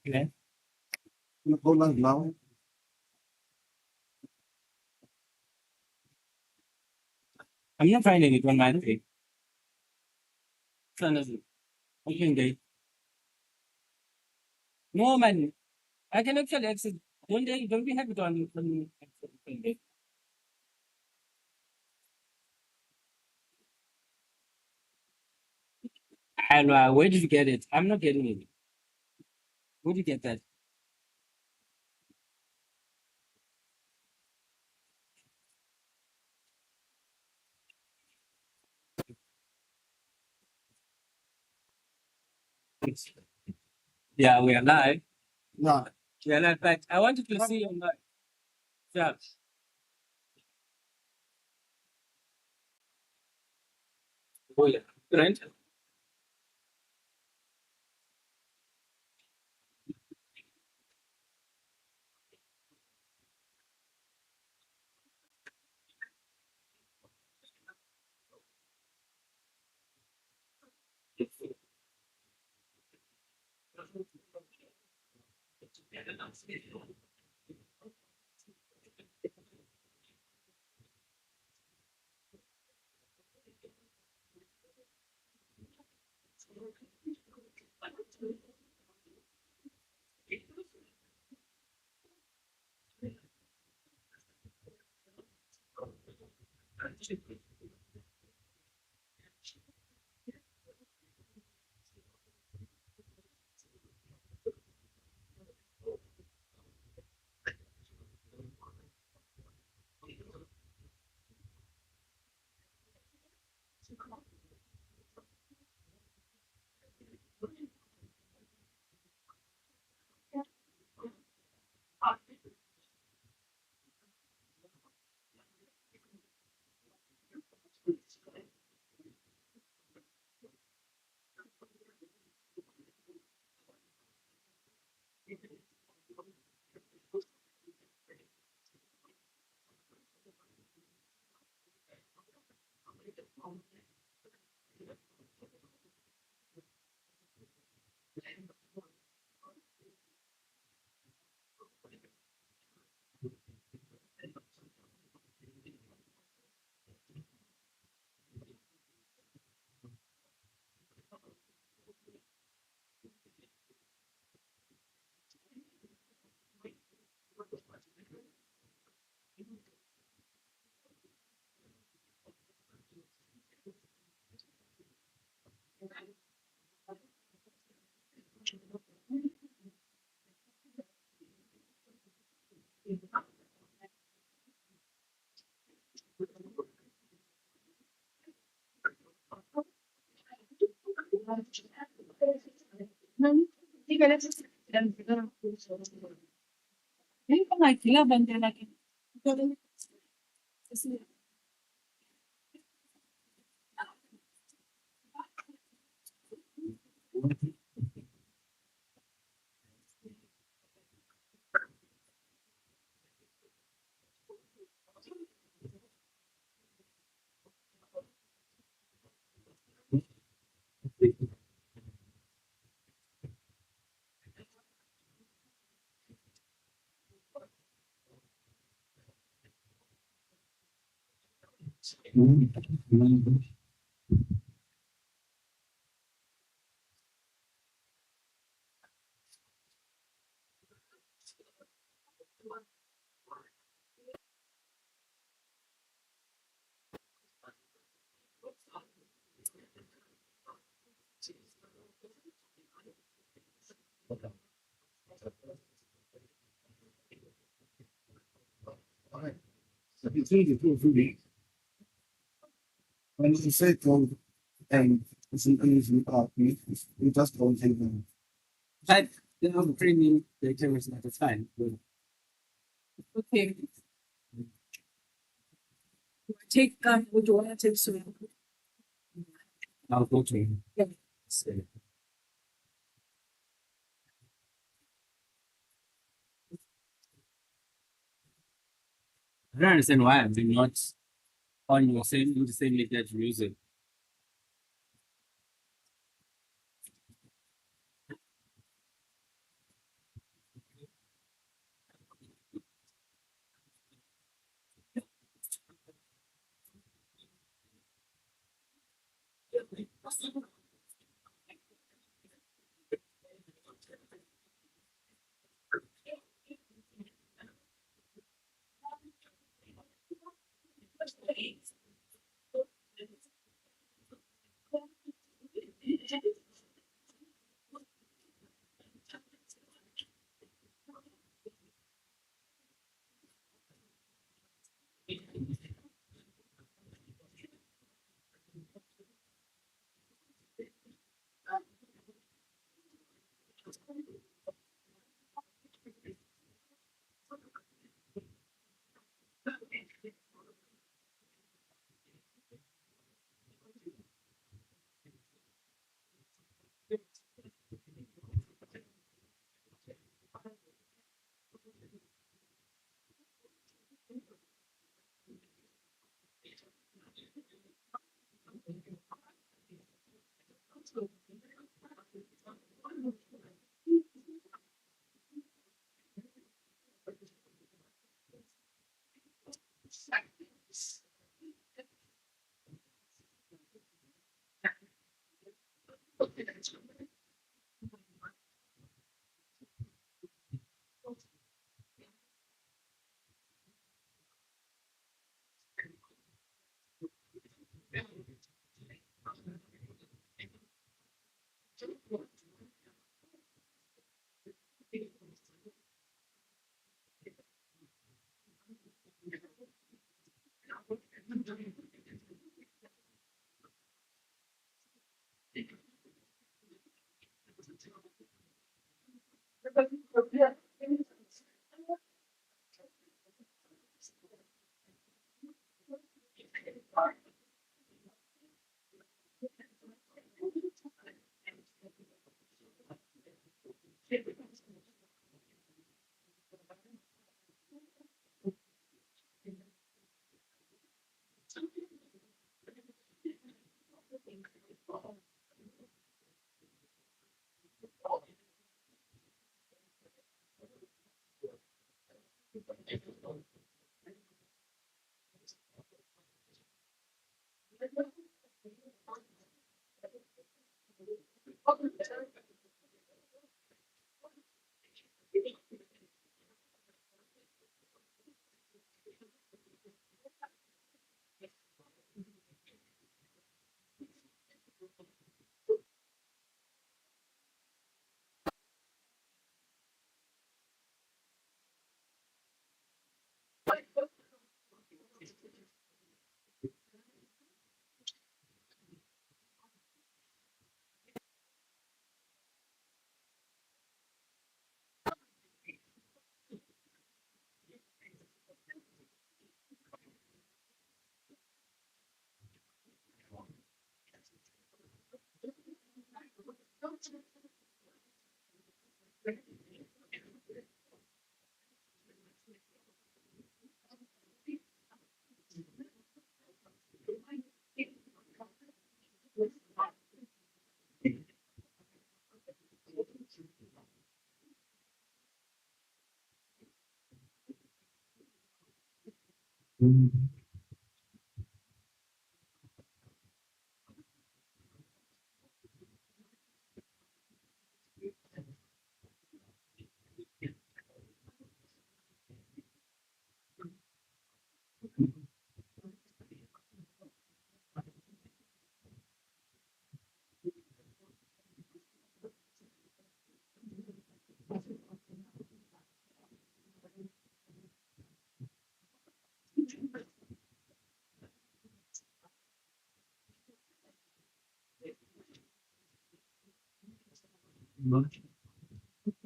Okay. Go live now. I'm not finding it on my page. Okay. No, man. I can actually access. Don't we have it on and where did you get it? I'm not getting it. Where did you get that? Yeah, we are live. Yeah. We are live, but I wanted to see on live. Yeah. Oh yeah. Right. Okay. So continue to prove me. When you say code and it's an easy copy, you just don't take them. But the premium the camera's not it's fine. Okay. Take would you want to take some? I'll go to him. Yeah. I don't understand why I'm not on your same in the same link that you use it.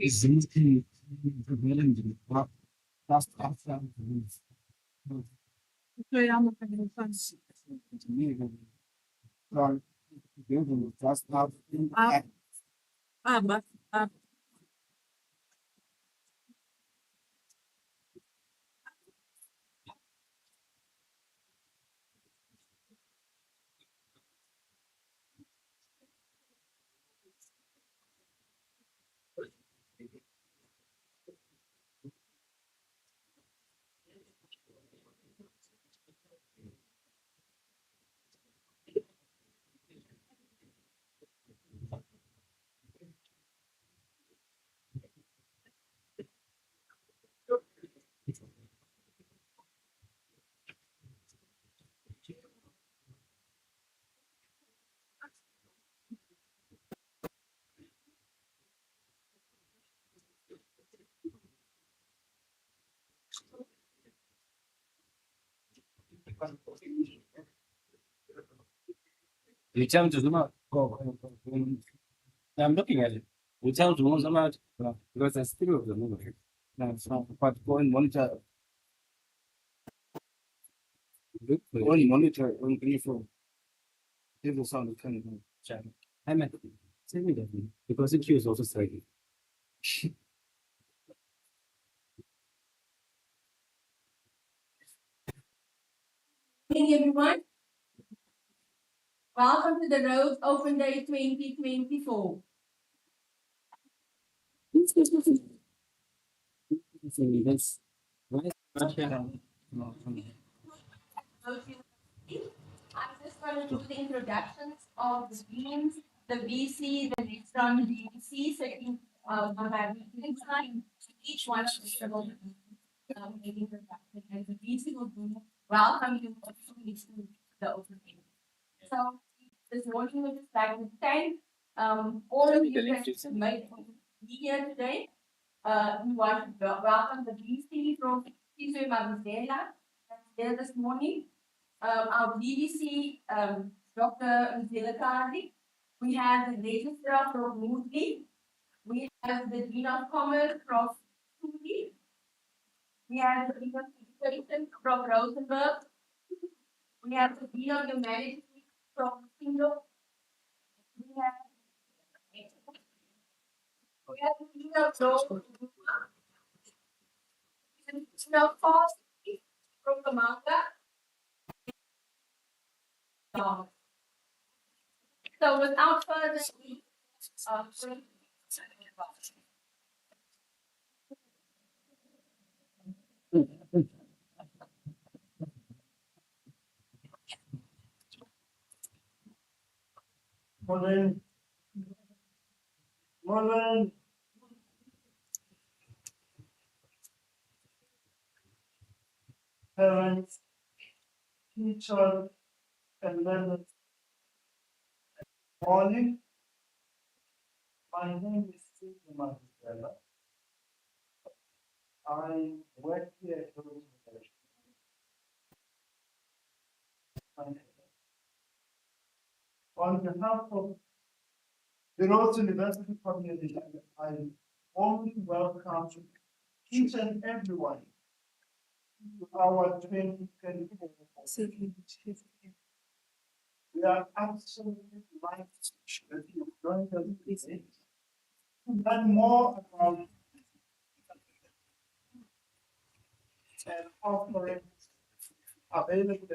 Sind die Wellen, die das Aufwärmen, Proiamo per il fanno. das ab Ah, ah, ma ah, You tell me to zoom out. I'm looking at it. You tell me to zoom out because there's three of them over here. That's not but go and monitor. Look, Only monitor on the phone. Table sound kind of channel. I meant send me that one, because the queue is also striking. Good evening, everyone. Welcome to the Roads Open Day 2024. That's I'm just going to do the introductions of the deans, the VC, the restaurant, the DVC, so you on my meeting time, each one of them will make introduction, and the VC will do welcome you officially to the open day. So this morning we just like to thank all of you that made me here today. We want to welcome the VC from Sizwe Mabizela that's there this morning. Our BBC, Dr. Mzila Kari. We have the registrar from Moodley. We have the Dean of Commerce from Moodley. We have the Dean of Education from Rosenberg. We have the Dean of Humanities from Single. We have the Dean of Law. The Dean of Policy from Kamanga. So without further ado, Morning. Morning. Parents, teachers, and members. Morning. My name is Stephen Mandela. I work here at Rhodes University. On behalf of the Rhodes University community, I warmly welcome each and everyone to our 2024. We are absolutely delighted that you joined us today to learn more about and offerings available.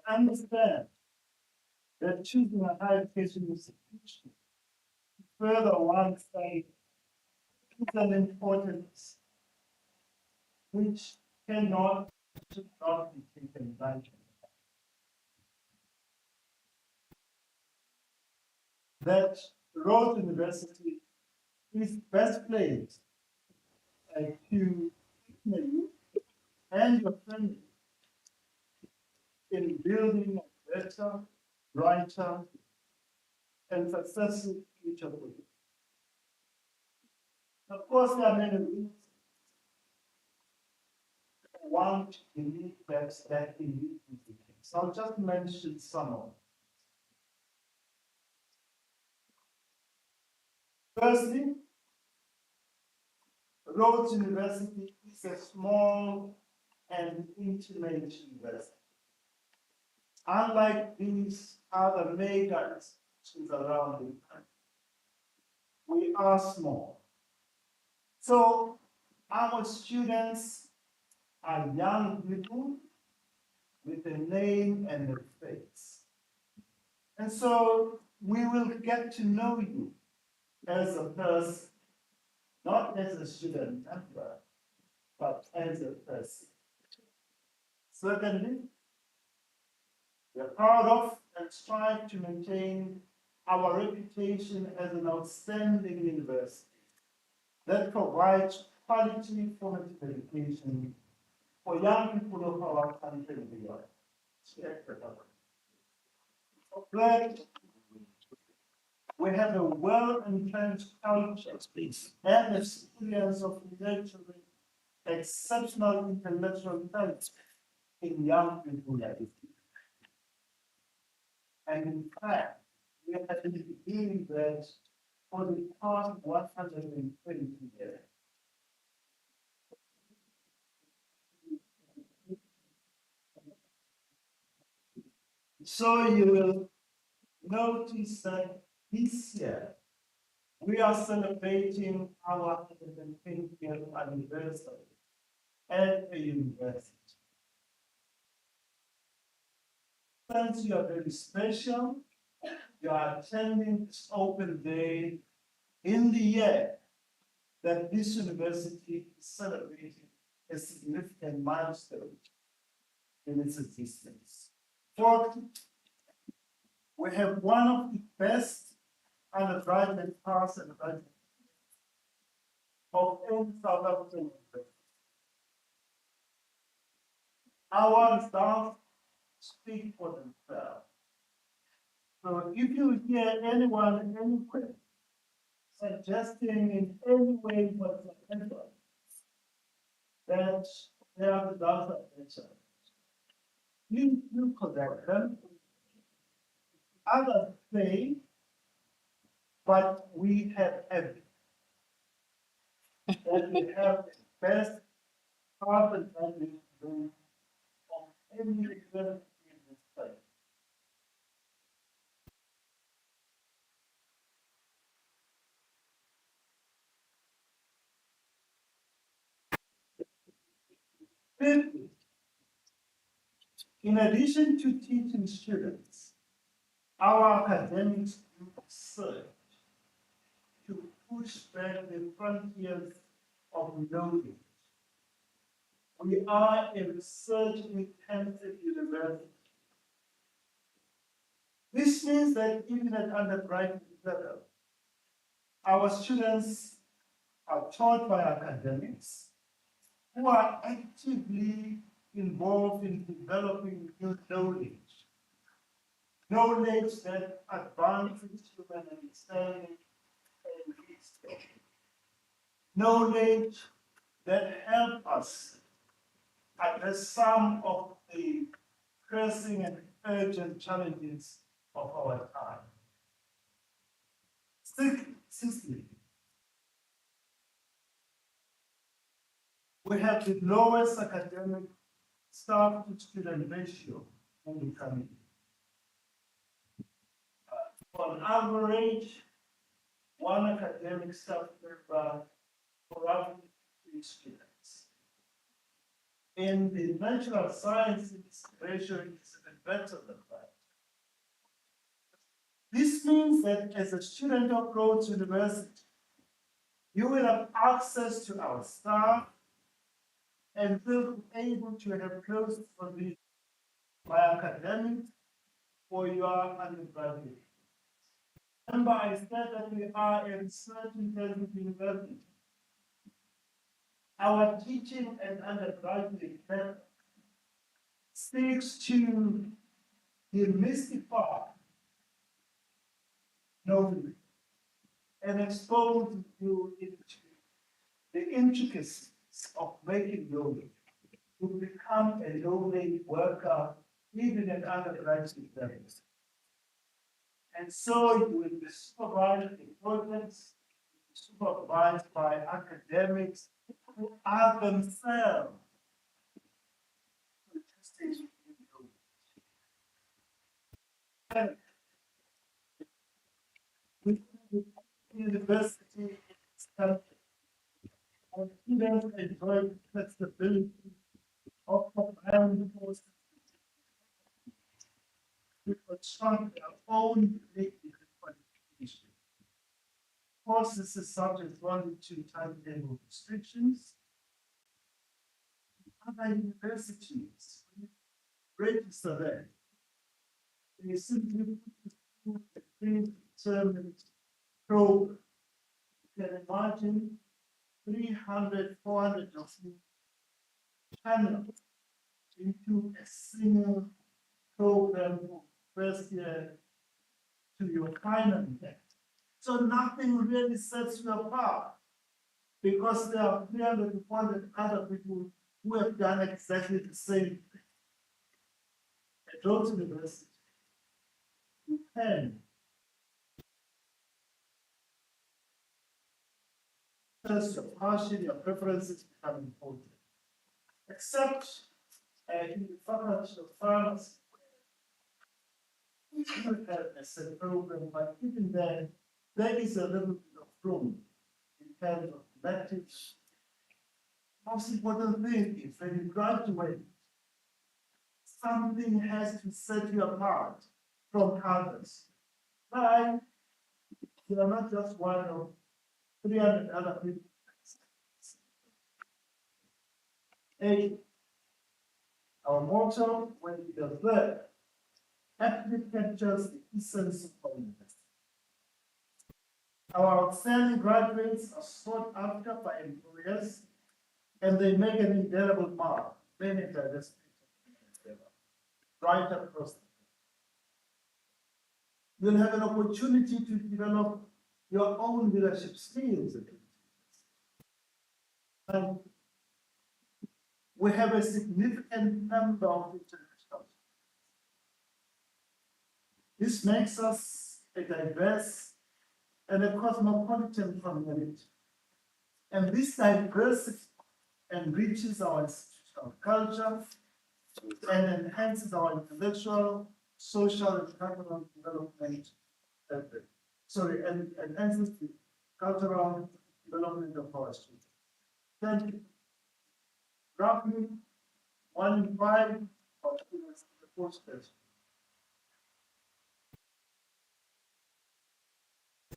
I understand that choosing a higher education institution to further one's study is an importance which cannot, should not be taken lightly. That Rhodes University is best placed to you and your family in building a better, brighter, and successful future for you. Of course, there are many reasons. One unique perhaps that in you. So I'll just mention some of them. Firstly, Rhodes University is a small and intimate university. Unlike these other mega institutions around the country, we are small. So our students are young people with a name and a face. And so we will get to know you as a person, not as a student member, but as a person. Secondly, we are proud of and strive to maintain our reputation as an outstanding university that provides quality formative education for young people of our country and beyond. Third, we have a well-entrenched culture and experience of nurturing exceptional intellectual talent in young people like this. And in fact, we have been doing that for the past 120 years. So you will notice that this year we are celebrating our 120th anniversary at a university. Since you are very special, you are attending this open day in the year that this university is celebrating a significant milestone in its existence. Fourth, we have one of the best undergraduate paths and graduate of any South African university. Our staff speak for themselves. So if you hear anyone anywhere suggesting in any way whatsoever that their results are better, you correct them. Others say, but we have evidence that we have the best carbon value of any university in this place. Fifthly, in addition to teaching students, our academics do research to push back the frontiers of knowledge. We are a research-intensive university. This means that even at undergraduate level, our students are taught by academics who are actively involved in developing new knowledge that advances human understanding and wisdom, knowledge that help us address some of the pressing and urgent challenges of our time. Sixthly, we have the lowest academic staff to student ratio in the country. On average, one academic staff member for roughly 3 students. In the natural sciences, ratio is even better than that. This means that as a student of Rhodes University, you will have access to our staff and will be able to have close contact by academics for your undergraduate. Remember, I said that we are a research-intensive university. Our teaching and undergraduate method seeks to demystify knowledge and expose you into the intricacies of making knowledge to become a knowledge worker even at undergraduate levels. And so you will be supervised in projects, supervised by academics who are themselves interested in knowledge. University in this country, and students enjoy flexibility of combining courses to construct their own unique qualification. Courses is subject only to timetable restrictions. Other universities register there. They simply put the predetermined program. You can imagine 300, 400 of you channeled into a single program from first year to your final year. So nothing really sets you apart because there are 300 to 400 other people who have done exactly the same thing. At Rhodes University, you can just your passion, your preferences become important. Except in the faculty of pharmacy, we do have a set program, but even then, there is a little bit of room in terms of electives. Most important thing is when you graduate, something has to set you apart from others. Right? You are not just one of 300 other people. A, our motto, when it is there, aptly captures the essence of university. Our outstanding graduates are sought after by employers, and they make an indelible mark, many diverse right across the country. You'll have an opportunity to develop your own leadership skills. And we have a significant number of international. This makes us a diverse and a cosmopolitan community. And this diversity enriches our institutional culture and enhances our intellectual, social, and cultural development. And enhances the cultural development of our students. Thank you. Roughly 1 in 5 of students in the postgraduate.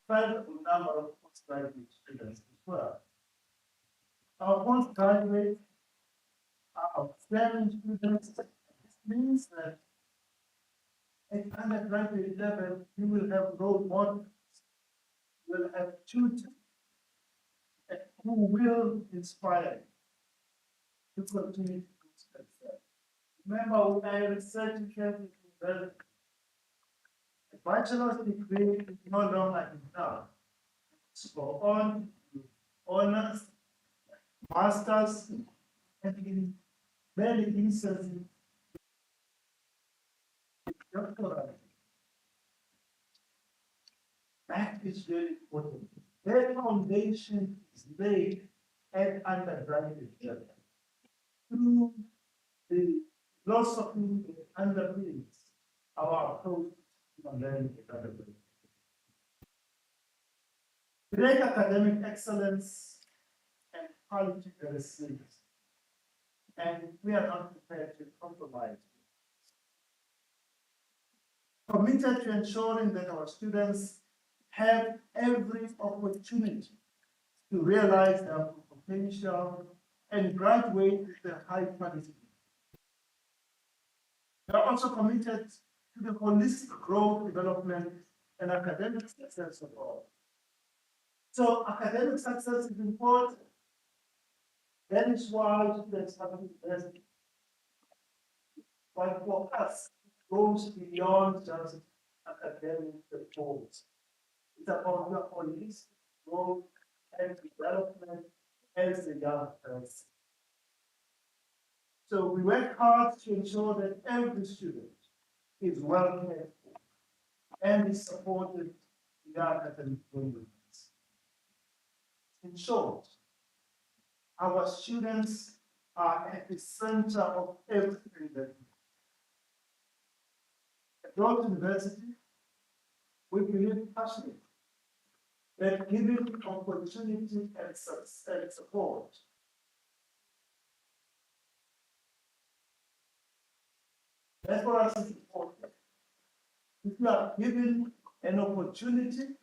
5 number of postgraduate students as well. Our postgraduate are outstanding students. This means that at undergraduate level, you will have role models, you will have tutors who will inspire you to continue to do success. Remember, when I research carefully, a bachelor's degree is no longer enough. So on, honors, masters, and in many instances, doctorate. That is very important. Their foundation is laid at undergraduate level. Through the philosophy that underpins our approach to learning undergraduate. Great academic excellence and quality very serious. And we are not prepared to compromise. Committed to ensuring that our students have every opportunity to realize their potential and graduate with a high quality. We are also committed to the holistic growth, development, and academic success of all. So academic success is important. That is why students have to invest. But for us, it goes beyond just academic performance. It's about your holistic growth and development as a young person. So we work hard to ensure that every student is well cared for and is supported in their academic programs. In short, our students are at the center of everything that we do. At Rhodes University, we believe passionately that giving opportunity and support that for us is important. If you are given an opportunity,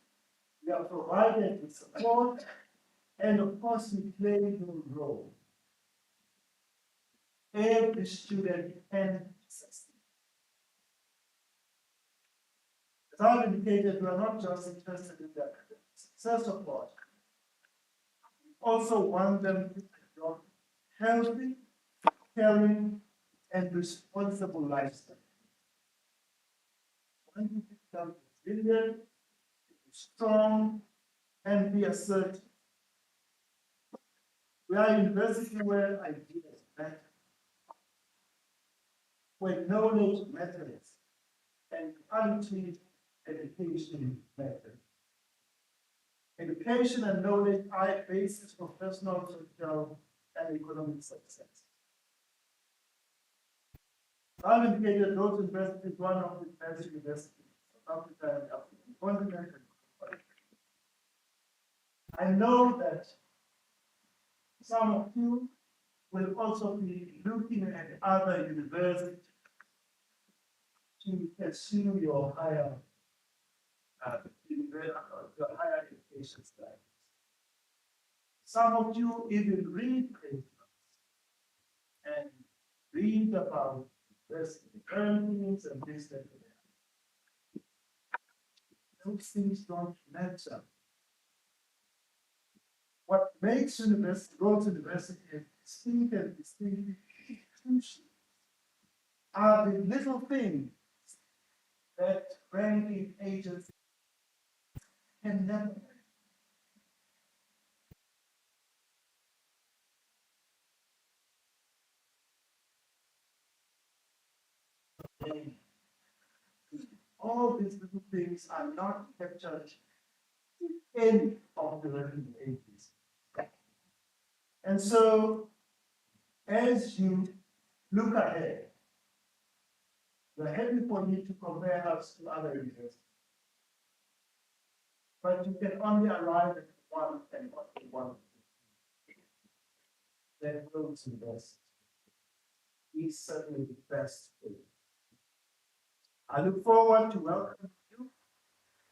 you are provided with support, and of course, we play your role. Every student can succeed. As I've indicated, we are not just interested in the academic success of God. We also want them to develop healthy, caring, and responsible lifestyle. When you become resilient, strong, and be assertive. We are a university where ideas matter, where knowledge matters, and quality education matters. Education and knowledge are a basis for personal, social, and economic success. Alvin Cater Rhodes University is one of the best universities in South Africa and the African continent. I know that some of you will also be looking at other universities to pursue your higher, your higher education studies. Some of you even read papers and read about this earnings and this and that. Those things don't matter. What makes university, Rhodes University a distinct and distinctive institution are the little things that ranking agencies can never. All these little things are not captured in any of the ranking agencies. And so, as you look ahead, we're happy for you to compare us to other universities. But you can only arrive at one and only one. That Rhodes University is certainly the best for you. I look forward to welcoming you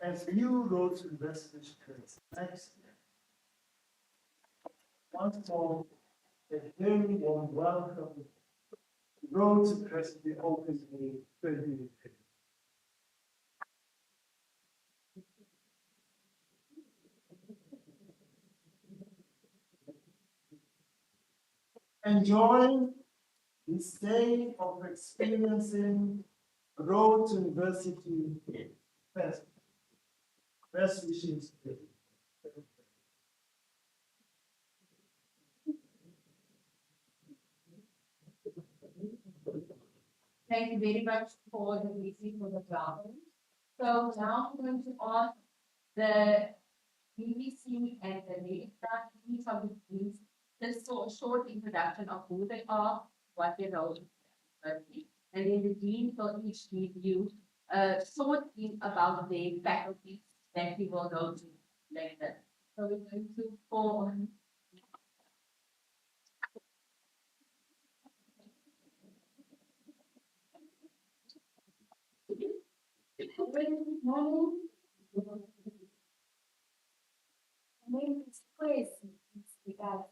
as new Rhodes University students next year. Once more, a very warm welcome. Rhodes University opens in 2020. Enjoy this day of experiencing Rhodes University best. Best wishes to you. Thank you very much for the briefing for the ground. So now I'm going to ask the BBC and the Leicester each of the teams just a short introduction of who they are, what their role is, and then the dean will each give you a short thing about their faculties that we will go to later. So we're going to go on. Good morning. My name is Tracy Spigali.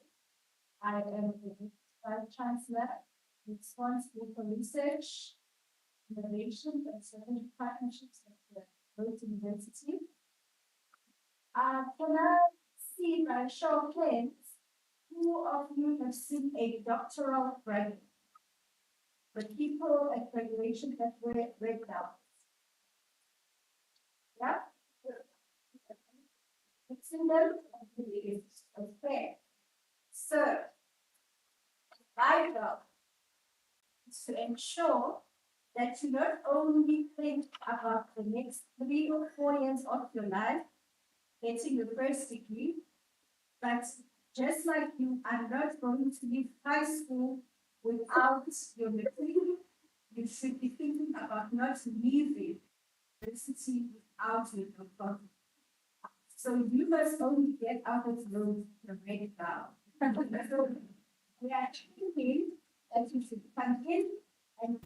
I am the Vice Chancellor responsible for research, innovation, and strategic partnerships at the Rhodes University. Can I see by show of hands, who of you have seen a doctoral graduate? The people at graduation that were read down. Yeah? Excellent, is fair. So, my job is to ensure that you not only think about the next 3 or 4 years of your life, getting your first degree, but just like you are not going to leave high school without your degree, you should be thinking about not leaving university without your diploma. So you must only get out of the road and break it down. So we are thinking that you should come in and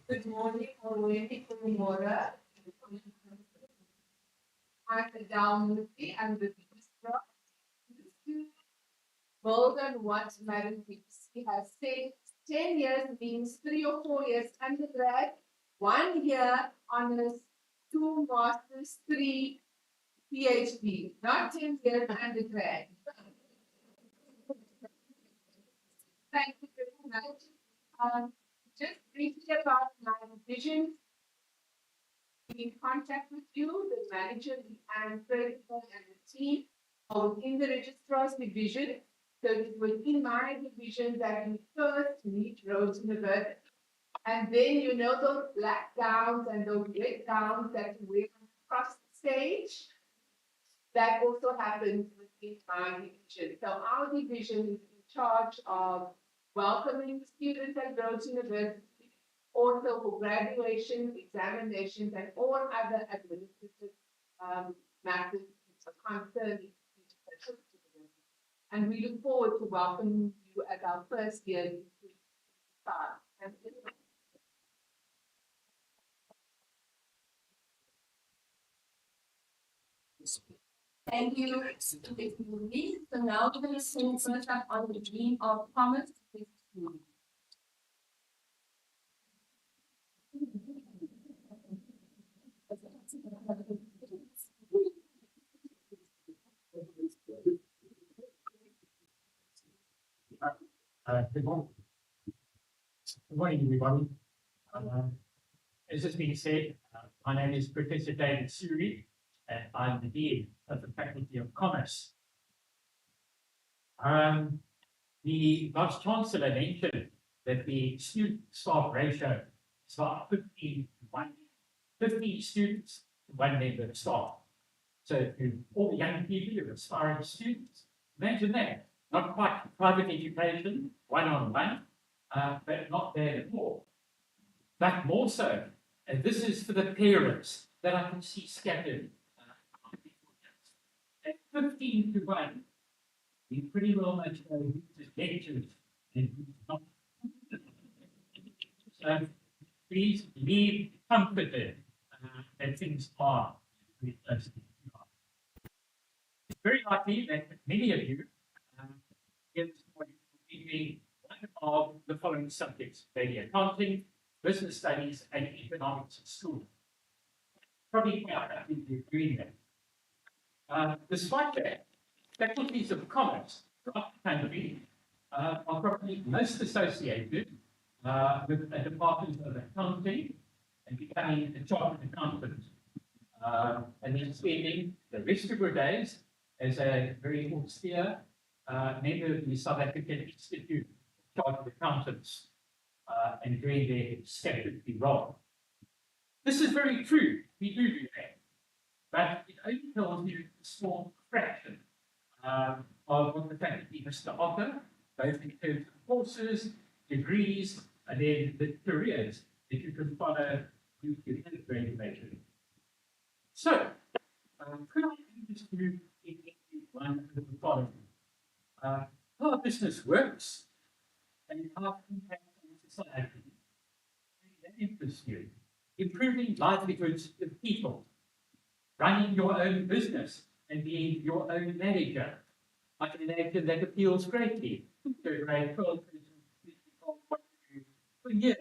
Good morning, Olwezi Kumimora. I'm Adele Murphy. I'm the registrar. To build on what Madam VC has said, 10 years means 3 or 4 years undergrad, 1 year honors, 2 masters, 3 PhD, not 10 years undergrad. Thank you very much. Just briefly about my vision. In contact with you, the manager and principal and the team are within the registrar's division. So it's within my division that we first meet Rhodes University. And then you know those black gowns and those red gowns that you wear across the stage. That also happens within my division. So our division is in charge of welcoming the students at Rhodes University, also for graduation, examinations, and all other administrative matters concerning teachers. And we look forward to welcoming you as our first year in 2025. Thank you. Thank you, Ms. Moody. So now we're going to sing first up on the Dean of Commerce, Ms. Moody. Good morning. Good morning, everybody. As has been said, my name is Professor David Suri, and I'm the Dean of the Faculty of Commerce. The Vice Chancellor mentioned that the student-staff ratio is about 15 to 1. 15 students to 1 member of staff. So to all the young people who are aspiring students, imagine that. Not quite private education, one-on-one, but not there at all. But more so, and this is for the parents that I can see scattered. At 15 to 1, you pretty well much know who's lectures and who's not. So please be comforted that things are very close to you. It's very likely that many of you here this morning will be one of the following subjects: maybe accounting, business studies, and economics at school. Probably quite happy to doing that. Despite that, faculties of commerce throughout the country are probably most associated with a department of accounting and becoming a chartered accountant. And then spending the rest of your days as a very austere member of the South African Institute of Chartered Accountants and doing their statutory role. This is very true. We do that. But it only tells you a small fraction of what the faculty has to offer, both in terms of courses, degrees, and then the careers that you can follow with your graduation. So, could I just do one of the following? How business works and how it impacts on society. That interests you. Improving livelihoods of people. Running your own business and being your own manager. I can imagine that appeals greatly to a grade 12 person per year.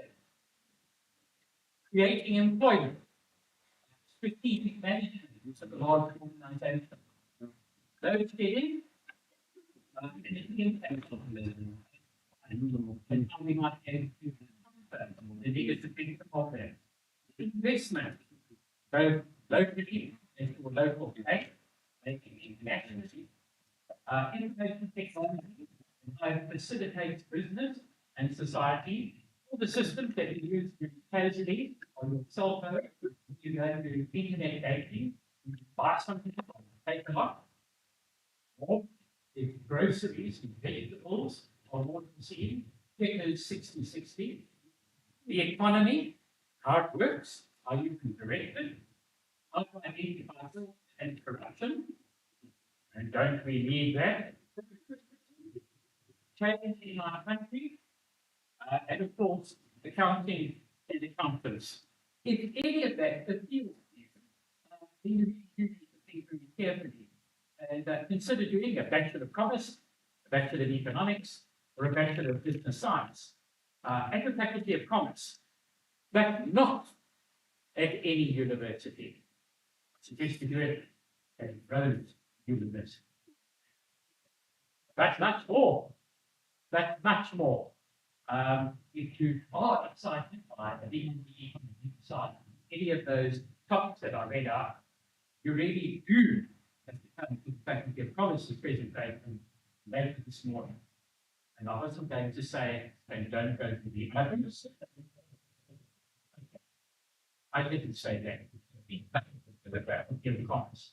Creating employment. Strategic management of a large organization. Load shedding. And the impact of business. And how we might add to the negative impact of that. Investment, both locally and for local pay, making internationally. Information technology, and how it facilitates business and society. All the systems that you use casually on your cell phone, you go to internet banking, you buy something, take a lot. Or if groceries and vegetables are more consumed, checkers 60/60. The economy, how it works, how you can direct it, how to identify fraud and corruption, and don't we need that? Change in our country, and of course, accounting and accountants. If any of that appeals to you, then you really do need to think very carefully and consider doing a Bachelor of Commerce, a Bachelor of Economics, or a Bachelor of Business Science at the Faculty of Commerce, but not at any university. I suggest you do it at Rhodes University. But much more. If you are excited by the side, any of those topics that I read out, you really do have to come to the Faculty of Commerce's presentation later this morning. And I wasn't going to say, and don't go to the others. I didn't say that. The Faculty of Commerce.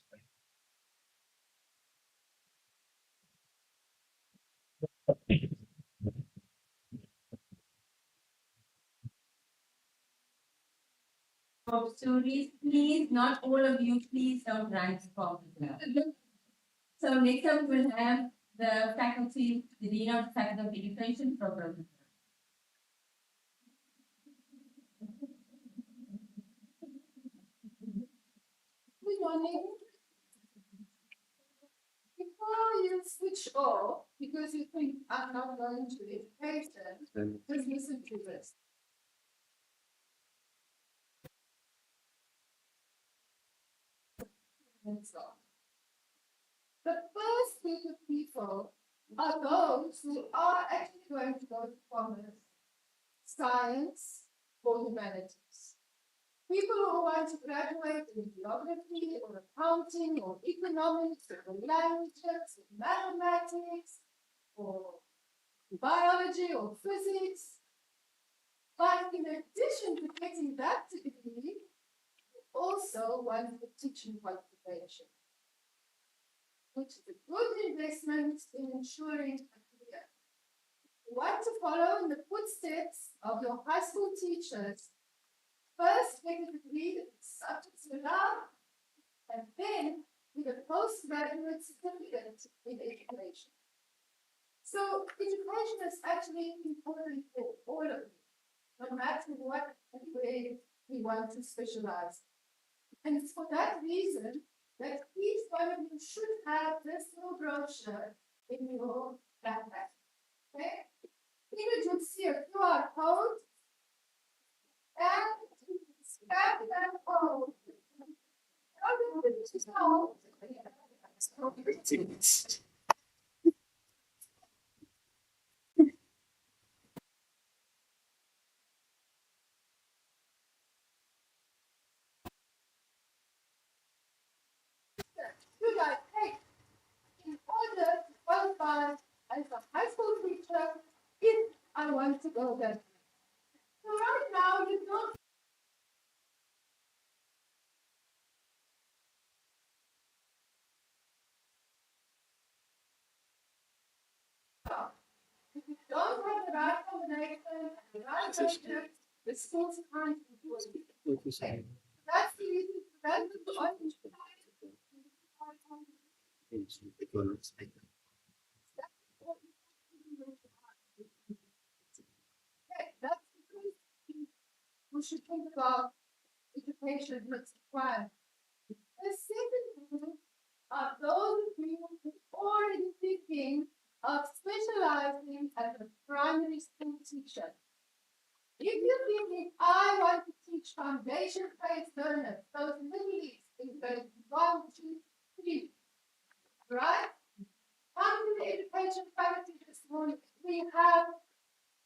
So please, not all of you, please don't run to popular. So next up we'll have the faculty, the Dean of the Faculty of Education program. Good morning. Before you switch off, because you think I'm not going to education, just listen to this. The first group of people are those who are actually going to go to commerce, science, or humanities. People who want to graduate in geography or accounting or economics or languages or mathematics or biology or physics. But in addition to getting that degree, you also want a teaching qualification, which is a good investment in ensuring a career. You want to follow in the footsteps of your high school teachers. First, get a degree in subjects you love, and then get a postgraduate certificate in education. So, education is actually important for all of you, no matter what way we want to specialize. And it's for that reason that each one of you should have this little brochure in your backpack. Okay? Here you'll see a QR code, and scan that code. You guys, hey, in order to qualify as a high school teacher, if I want to go there. So right now, you don't. If you don't have the right combination and the right subject, the schools can't do it. That's the reason for that. Okay, that's because we should think about education that's required. The second group are those of you who are already thinking of specializing as a primary school teacher. If you're thinking, I want to teach foundation-based learners, those literally in grade 1, 2, 3, right? Come to the education faculty this morning. We have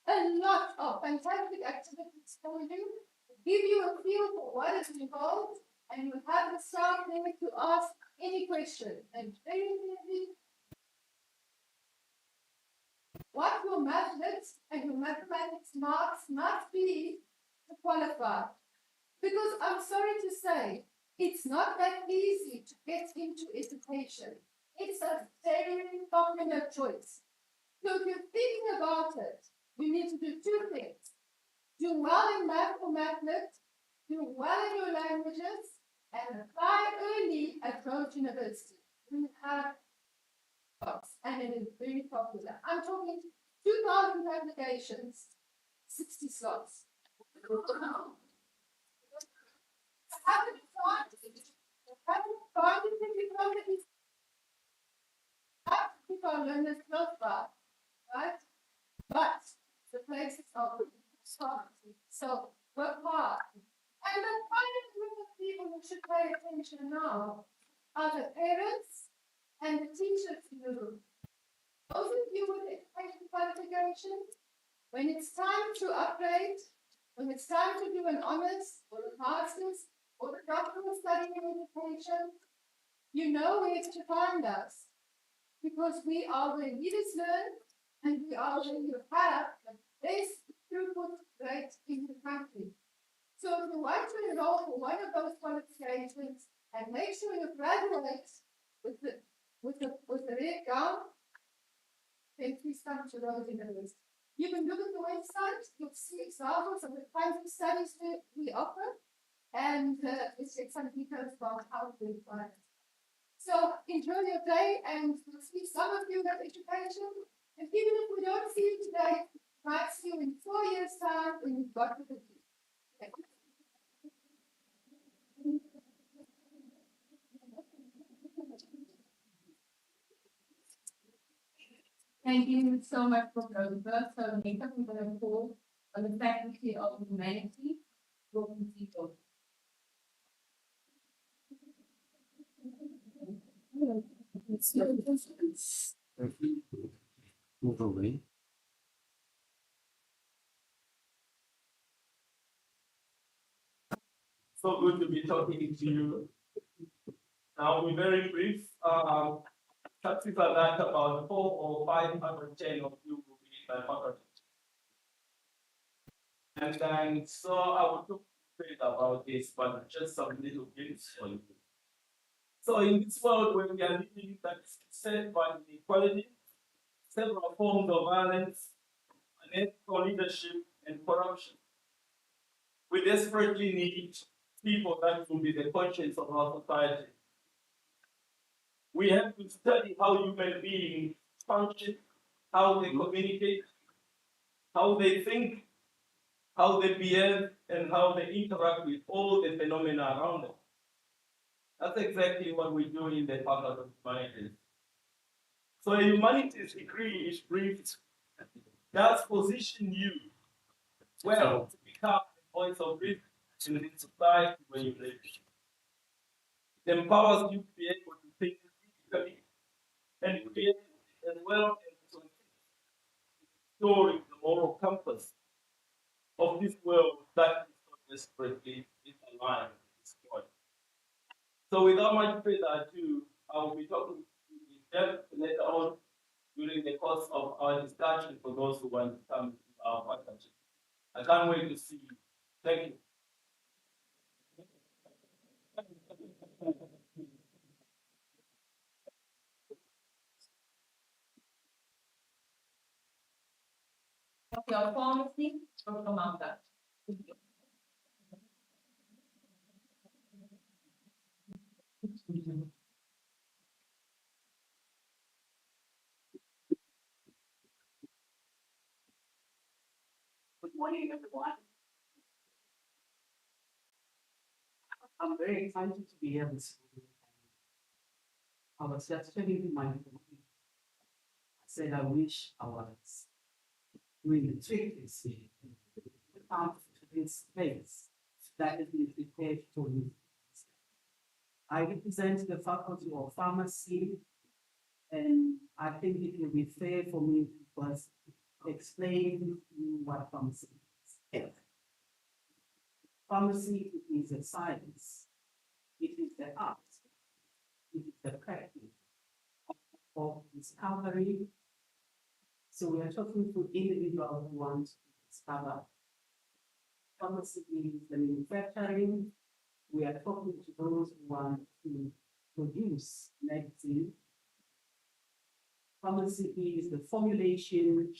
a lot of fantastic activities for you, give you a feel for what is involved, and you have the staff there to ask any question. And very easy. What your mathematics and your mathematics marks must be to qualify. Because I'm sorry to say, it's not that easy to get into education. It's a very popular choice. So if you're thinking about it, you need to do two things. Do well in math or mathematics, do well in your languages, and apply early at Rhodes University. We have slots, and it is very popular. I'm talking 2,000 applications, 60 slots. Haven't started know that it's not to keep our learners close by, right? But the places are smart, so work hard. And the final group of people who should pay attention now are the parents and the teachers in the room. Those of you with education qualifications, when it's time to upgrade, when it's time to do an honors or a master's or a doctoral study in education, you know where to find us. Because we are where leaders learn and we are where you have the best throughput rate in the country. So if you want to enroll for one of those qualifications and make sure you graduate with the red gown, then please come to Rose University. You can look at the website, you'll see examples of the kinds of studies we offer, and it's some details about how we apply it. So enjoy your day, and we'll see some of you have education. And even if we don't see you today, might see you in 4 years' time when you've got the degree. Thank you. Thank you so much, Professor. So next up, we're going to call on the Faculty of Humanity, Broken People. Move away. So good to be talking to you. I'll be very brief. Chances are that about 400 or 510 of you will be in my faculty. And then, so I will talk a bit about this, but just some little hints for you. So in this world where we are living that is set by inequality, several forms of violence, unethical leadership, and corruption, we desperately need people that will be the conscience of our society. We have to study how human beings function, how they communicate, how they think, how they behave, and how they interact with all the phenomena around them. That's exactly what we do in the Faculty of Humanities. So a humanities degree is briefed, does position you well to become the voice of reason in the society where you live. It empowers you to be able to think critically and create as well as to storing the moral compass of this world that is so desperately misaligned and destroyed. So without much further ado, I will be talking in depth later on during the course of our discussion for those who want to come to our faculty. I can't wait to see you. Thank you. Your pharmacy from Amanda. Good morning, everyone. I'm very excited to be here this morning. I was just telling my family, I said I wish I was doing the trick this year. To come to this place that has been prepared for me. I represent the Faculty of Pharmacy, and I think it will be fair for me to first explain what pharmacy is. Pharmacy is a science. It is the art. It is the practice of discovery. So we are talking to individuals who want to discover. Pharmacy is the manufacturing. We are talking to those who want to produce medicine. Pharmacy is the formulation.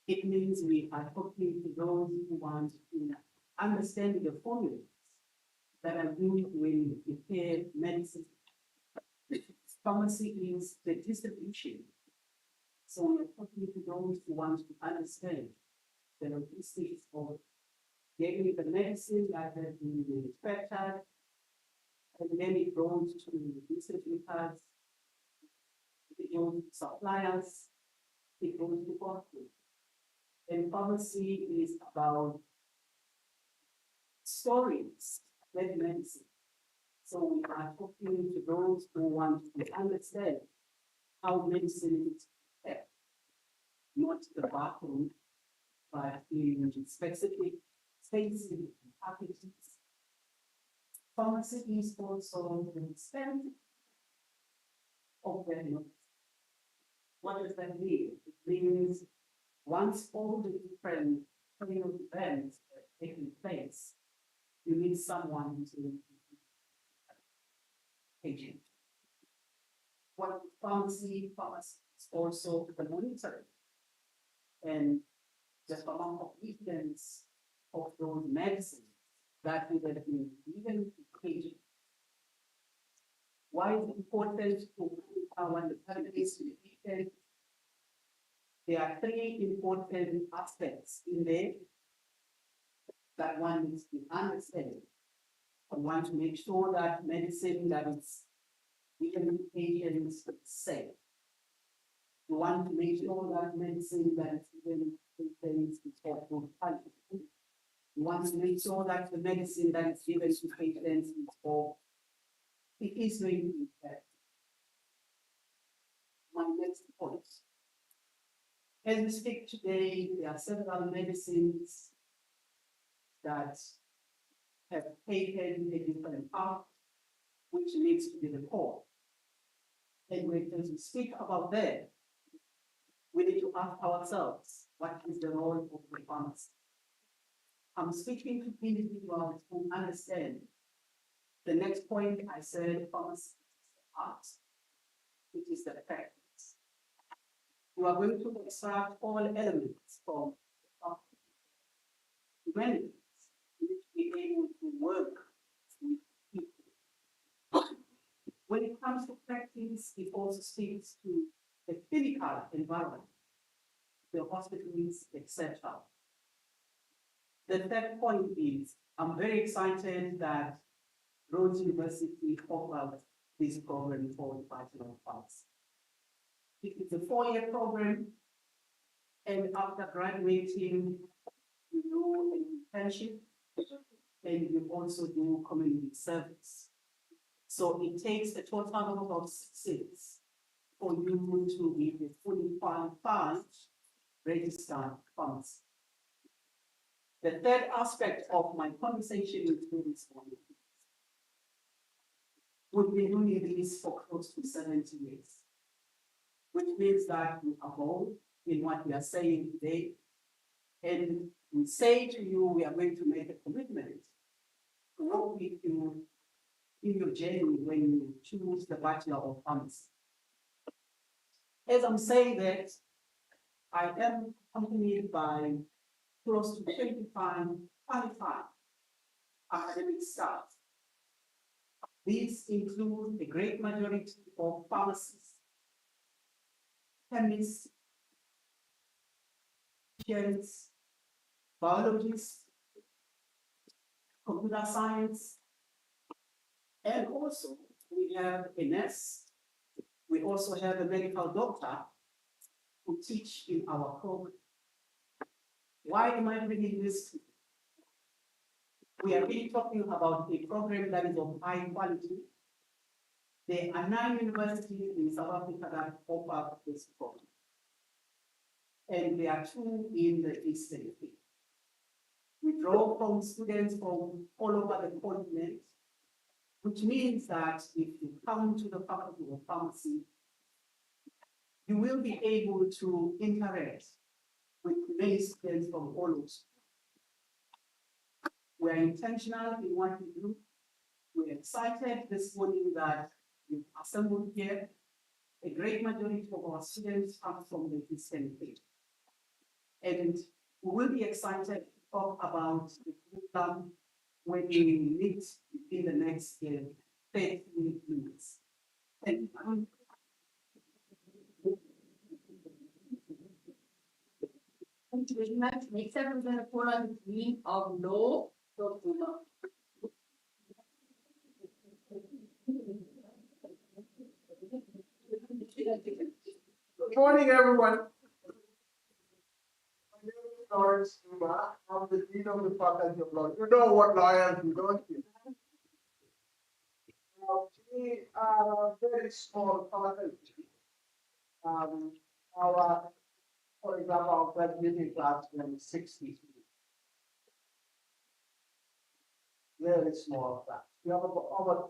It means we are talking to those who want to understand the formulas that are used when you prepare medicine. Pharmacy is the distribution. So we are talking to those who want to understand the logistics of getting the medicine that has been manufactured and then it goes to research impacts, it goes to suppliers, it goes to corporate. And pharmacy is about stories, like medicine. So we are talking to those who want to understand how medicine is prepared, not the bathroom, but in specific spaces and packages. Pharmacy is also an expensive of value. What does that mean? It means once all the different clinical events are taking place, you need someone to agent. What pharmacy is also the monitoring and just amount of evidence of those medicines that would have been given to patient. Why is it important to when the families to the patient? There are three important aspects in there that one needs to understand. I want to make sure that medicine that is given to patients is safe. We want to make sure that medicine that is given to patients is of good quality. We want to make sure that the medicine that is given to patients is of, it is going to be effective. My next point. As we speak today, there are several medicines that have taken a different path, which needs to be the core. And as we speak about that, we need to ask ourselves, what is the role of the pharmacist? I'm speaking to individuals who understand. The next point I said, pharmacist is the art, which is the practice. You are going to extract all elements from humanities. You need to be able to work with people. When it comes to practice, it also speaks to the clinical environment, the hospitals, etc. The third point is, I'm very excited that Rhodes University offered this program for the Bachelor of Arts. It is a 4-year program, and after graduating, you do an internship, and you also do community service. So it takes a total of 6 years for you to be a fully qualified registered pharmacist. The third aspect of my conversation with you this morning, we've been doing this for close to 70 years, which means that we evolve in what we are saying today. And we say to you, we are going to make a commitment to work with you in your journey when you choose the Bachelor of Pharmacy. As I'm saying that, I am accompanied by close to 25 qualified academic staff. These include a great majority of pharmacists, chemists, chemists, biologists, computer science, and also we have a nurse. We also have a medical doctor who teach in our program. Why am I bringing this? We are really talking about a program that is of high quality. There are 9 universities in South Africa that offer this program. And there are 2 in the Eastern Cape. We draw from students from all over the continent, which means that if you come to the Faculty of Pharmacy, you will be able to interact with many students from all over. We are intentional in what we do. We're excited this morning that you've assembled here. A great majority of our students come from the Eastern Cape. And we will be excited to talk about the curriculum when we meet in the next 30 minutes. Thank you. Thank you very much. Next up, we're going to call on the Dean of Law, Dr. Good morning, everyone. My name is Lawrence Numa. I'm the Dean of the Faculty of Law. You know what lawyers do, don't you? We are a very small faculty. Our, for example, our graduating class is 60. Very small class. We have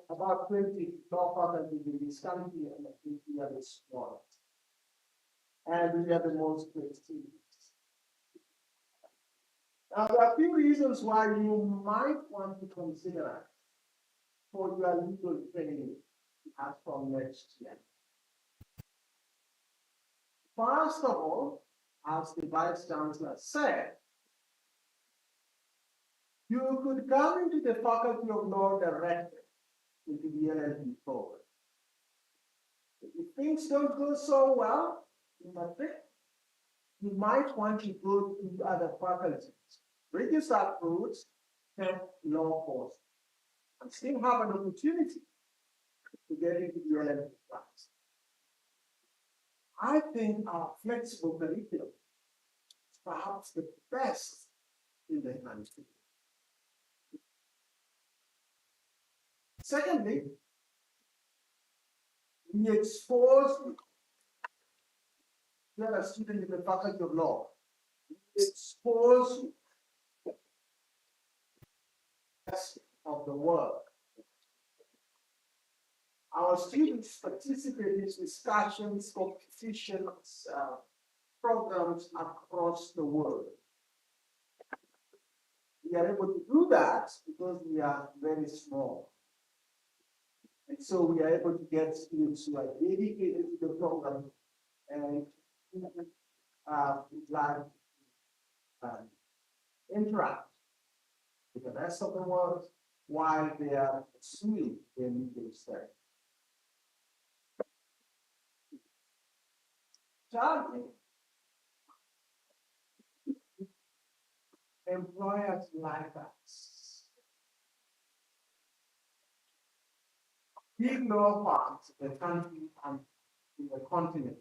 about 20 law faculty in this country, and I think we are the smallest. And we are the most prestigious. Now, there are a few reasons why you might want to consider for your legal training as from next year. First of all, as the Vice Chancellor said, you could come into the Faculty of Law directly into the LLB program. If things don't go so well in Madrid, you might want to go to other faculties, register routes, and law course, and still have an opportunity to get into the LLB class. I think our flexible curriculum is perhaps the best in the country. Secondly, we expose, you are a student in the Faculty of Law, we expose the rest of the work. Our students participate in discussions, competitions, programs across the world. We are able to do that because we are very small. And so we are able to get students who are dedicated to the program and interact with the rest of the world while they are pursuing their legal study. Thirdly, employers like us. Big law firms in the country and in the continent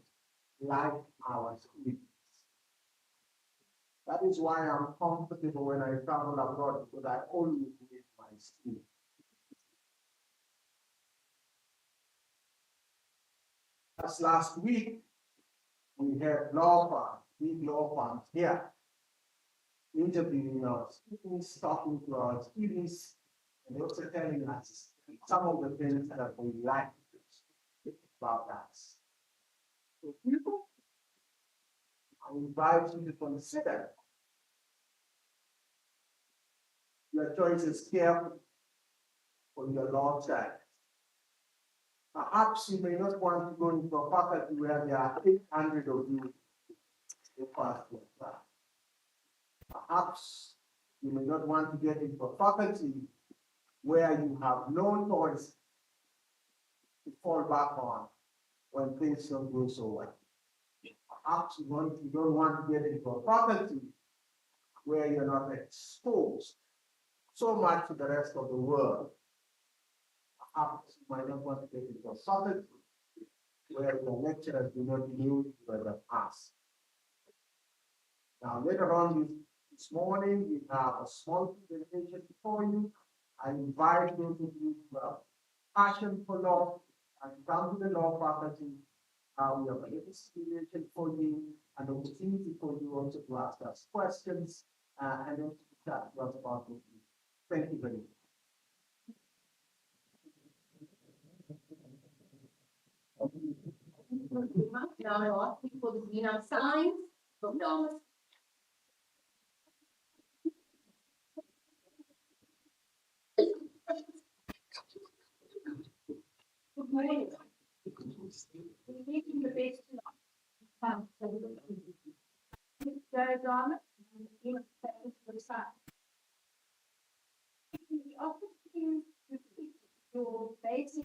like our students. That is why I'm comfortable when I travel abroad, because I always meet my students. Just last week, we had law firms, big law firms here, interviewing our students, talking to our students, and also telling us some of the things that we like about us. So people, I invite you to consider your choices carefully for your law child. Perhaps you may not want to go into a faculty where there are 800 of you in first year class. Perhaps you may not want to get into a faculty where you have no choice to fall back on when things don't go so well. Perhaps you don't want to get into a faculty where you're not exposed so much to the rest of the world. Perhaps you might not want to get into a faculty where the lecturers do not know you as a past. Now, later on this morning, we have a small presentation for you. I invite those of you who have passion for law and come to the law faculty. We have a little simulation for you, an opportunity for you also to ask us questions and also to chat to us about it. Thank you very much. Now I ask you for the Dean of Science, Dr. Thomas. Good morning. We're making the best of Mr. Dharma, Dean of Science for Science. We offer you to teach your basic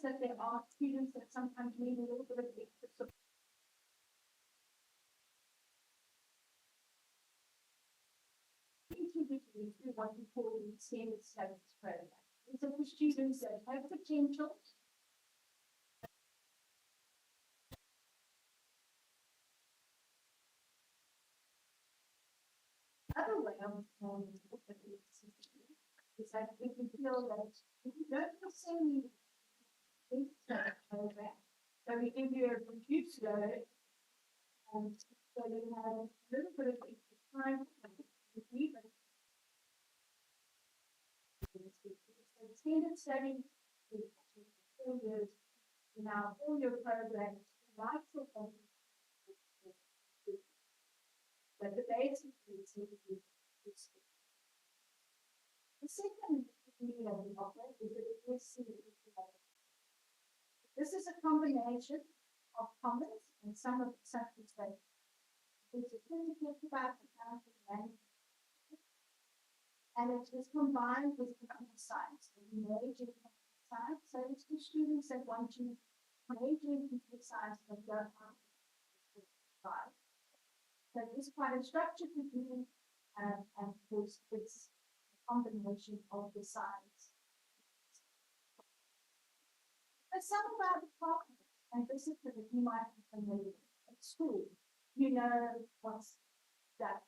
that there are students that sometimes need a little bit of extra support. Introduce is what we call the extended studies program. These are for students that have potential. Other way of look at this is that if you feel that if you don't necessarily think that program, so we give you a reduced load, and so you have a little bit of extra time to read it. So extended study is 4 years. Now, all your programs, right for them, but the basic is the second degree of the offer is the BSc. This is a combination of commerce and some of the subjects that it's a physical about accounting management. And it is combined with computer science, the major in computer science. So it's for students that want to major in computer science but don't want to five. So it's quite a structured degree, and of course it's a combination of the science. But some of our departments, and this is the you might be familiar with at school, you know what's that.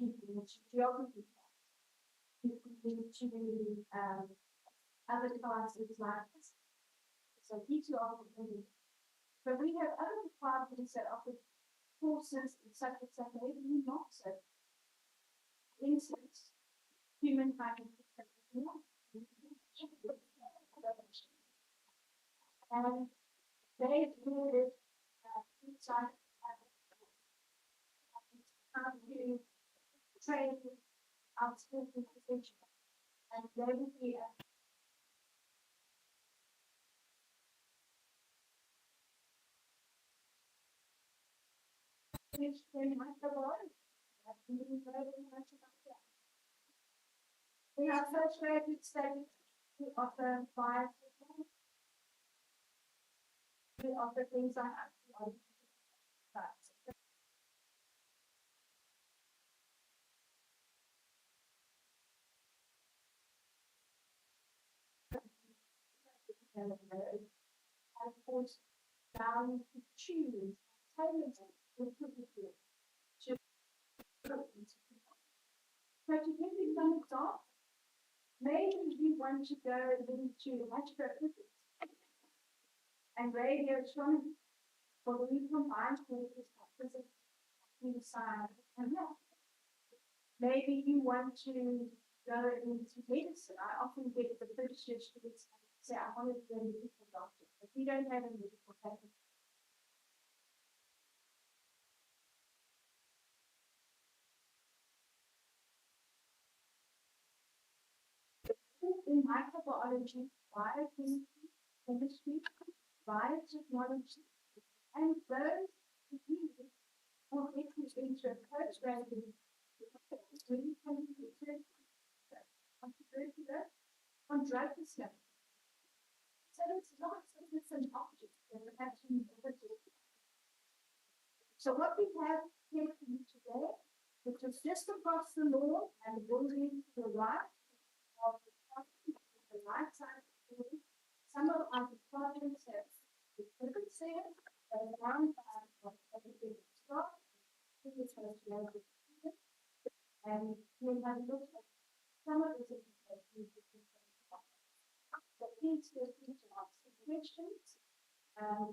You can reach geography class. You can reach other classes like this. So these are all familiar. But we have other departments that offer courses and subjects that maybe not so. For instance, human financial and they included inside how to train outspoken position, and they will be very much about it. Very much about that. In our first graduate study, we offer 5 we offer things like and of course, down to choose, tailor to so to give you some example, maybe you want to go into astrophysics and radio astronomy, or we combine courses like physics, computer science, and math. Maybe you want to go into medicine. I often get the British students say, I want to be a medical doctor, but we don't have a medical faculty. In microbiology, biochemistry, chemistry, biotechnology, and those degrees will get you into a postgraduate when you can research on drug discovery. So it's not just an object that we actually deliver. So what we have here for you today, which is just across the lawn and the building to the right of the right side of the building, some of our departments have equipment there, and one of everything stock, this was local, and we have looked at some of the things that we did. So please feel free to ask some questions.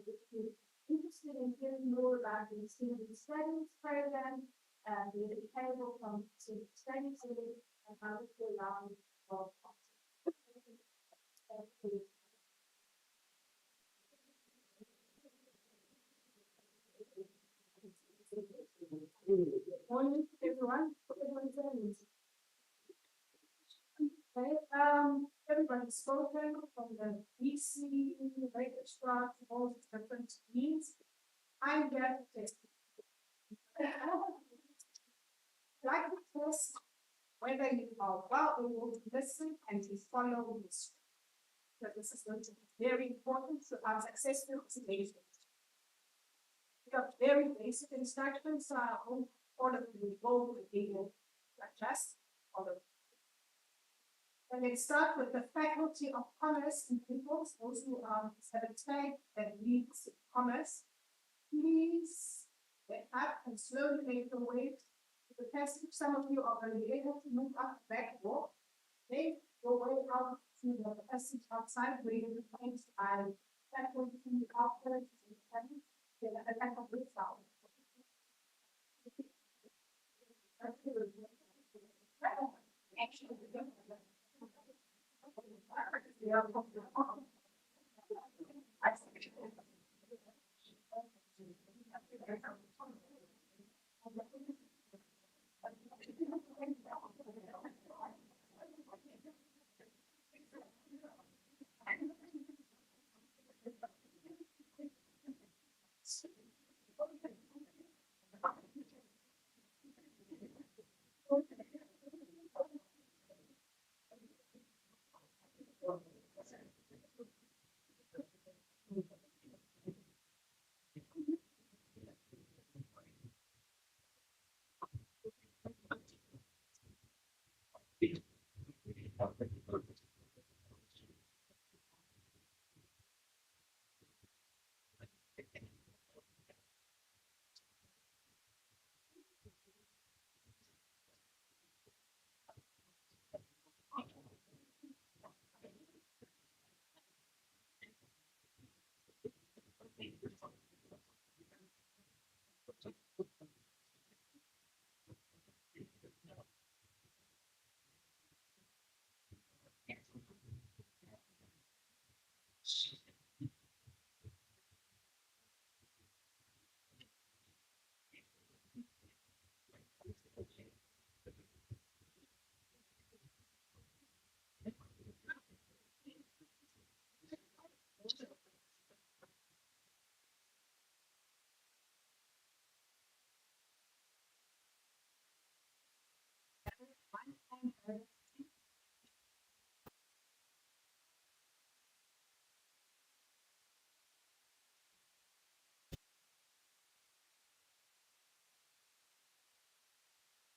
If you're interested in hearing more about the Student Studies program, there's a table from Student Studies and how to go around for morning, everyone. Everyone's in. Okay, everybody's spoken from the BC, registrar, all the different teams. I'm here to test. Like to test whether you are well able to listen and to follow this. So this is going to be very important to our successful presentation. We got very basic instructions, all of them will go with the adjust all of. And let's start with the Faculty of Commerce and Peoples, those who are satisfied that reads commerce. Please get up and slowly make your way to the passage. Some of you are going to be able to move up the back walk. Make your way out to the passage outside where you will find faculty outfits and the back of this house.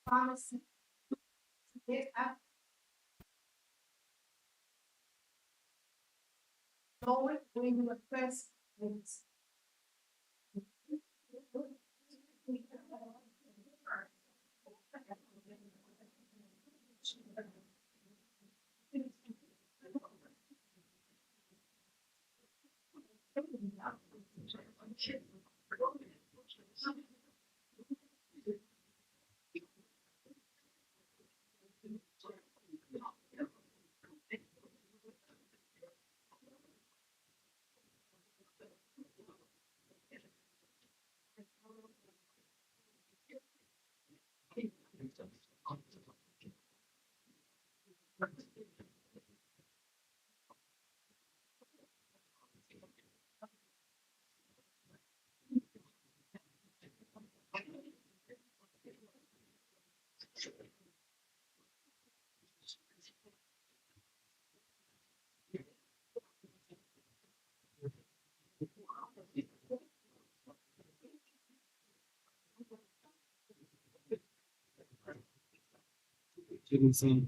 Pharmacy. Get up. Forward when you are first. Please. Stevenson.